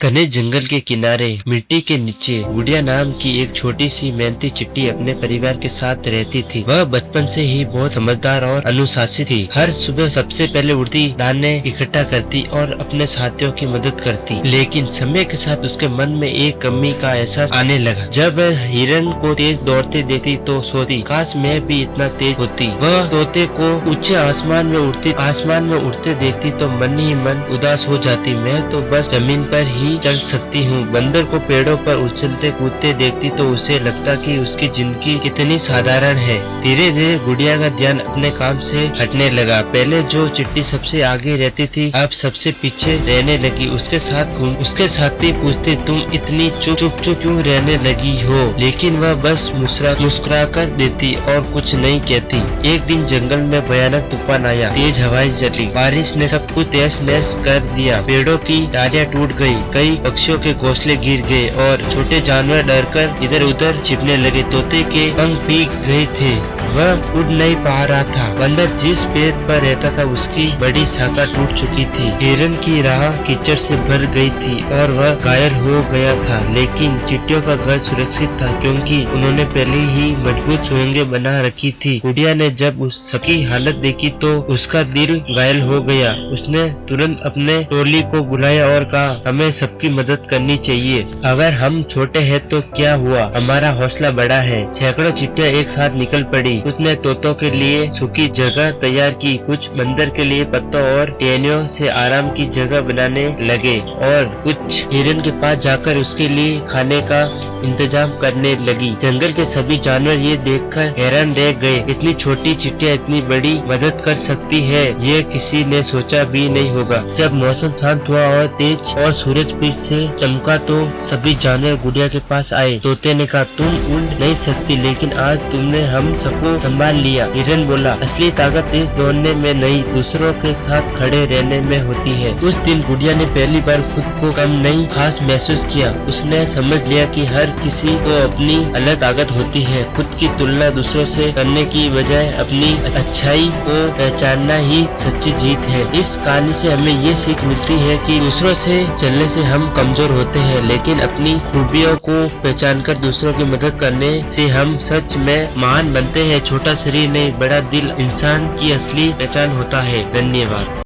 घने जंगल के किनारे मिट्टी के नीचे गुड़िया नाम की एक छोटी सी मेहनती चिट्टी अपने परिवार के साथ रहती थी। वह बचपन से ही बहुत समझदार और अनुशासित थी। हर सुबह सबसे पहले उठती, दाने इकट्ठा करती और अपने साथियों की मदद करती। लेकिन समय के साथ उसके मन में एक कमी का एहसास आने लगा। जब वह हिरन को तेज दौड़ते देखती तो सोचती, काश मैं भी इतना तेज होती। वह तोते को ऊंचे आसमान में उड़ते देखती तो मन ही मन उदास हो जाती। मैं तो बस जमीन पर ही चल सकती हूँ। बंदर को पेड़ों पर उछलते कूदते देखती तो उसे लगता कि उसकी जिंदगी कितनी साधारण है। धीरे धीरे गुड़िया का ध्यान अपने काम से हटने लगा। पहले जो चिट्टी सबसे आगे रहती थी, अब सबसे पीछे रहने लगी। उसके साथी पूछते, तुम इतनी चुप क्यों रहने लगी हो? लेकिन वह बस मुस्कुरा कर देती और कुछ नहीं कहती। एक दिन जंगल में भयानक तूफान आया। तेज हवाएं चली, बारिश ने सब कुछ तहस नहस कर दिया। पेड़ों की डालियां टूट गई, कई पक्षियों के घोंसले गिर गए और छोटे जानवर डरकर इधर उधर छिपने लगे। तोते के पंख भीग गए थे, वह उड़ नहीं पा रहा था। बंदर जिस पेड़ पर रहता था उसकी बड़ी शाखा टूट चुकी थी। हिरन की राह कीचड़ से भर गई थी और वह घायल हो गया था। लेकिन चिट्टियों का घर सुरक्षित था क्योंकि उन्होंने पहले ही मजबूत सुरंगें बना रखी थी। गुड़िया ने जब उस सबकी हालत देखी तो उसका दिल घायल हो गया। उसने तुरंत अपने टोली को बुलाया और कहा, हमें सबकी मदद करनी चाहिए। अगर हम छोटे हैं तो क्या हुआ, हमारा हौसला बड़ा है। सैकड़ों चिट्टियां एक साथ निकल पड़ी। कुछ ने तोतों के लिए सूखी जगह तैयार की, कुछ बंदर के लिए पत्तों और टहनियों से आराम की जगह बनाने लगे और कुछ हिरन के पास जाकर उसके लिए खाने का इंतजाम करने लगी। जंगल के सभी जानवर ये देखकर हैरान रह गए। इतनी छोटी चिट्टियां इतनी बड़ी मदद कर सकती है, ये किसी ने सोचा भी नहीं होगा। जब मौसम शांत हुआ और तेज और सूरज फिर से चमका तो सभी जानवर गुड़िया के पास आए। तोते ने कहा, तुम उड़ नहीं सकती लेकिन आज तुमने हम सबको संभाल लिया। हिरन बोला, असली ताकत तेज दौड़ने में नहीं, दूसरों के साथ खड़े रहने में होती है। उस दिन गुड़िया ने पहली बार खुद को कम नहीं खास महसूस किया। उसने समझ लिया कि हर किसी को अपनी अलग ताकत होती है। खुद की तुलना दूसरों से करने की बजाय अपनी अच्छाई को पहचानना ही सच्ची जीत है। इस कहानी से हमें ये सीख मिलती है कि दूसरों से चलने से हम कमजोर होते हैं, लेकिन अपनी खूबियों को पहचानकर दूसरों की मदद करने से हम सच में महान बनते हैं। छोटा शरीर नहीं, बड़ा दिल इंसान की असली पहचान होता है। धन्यवाद।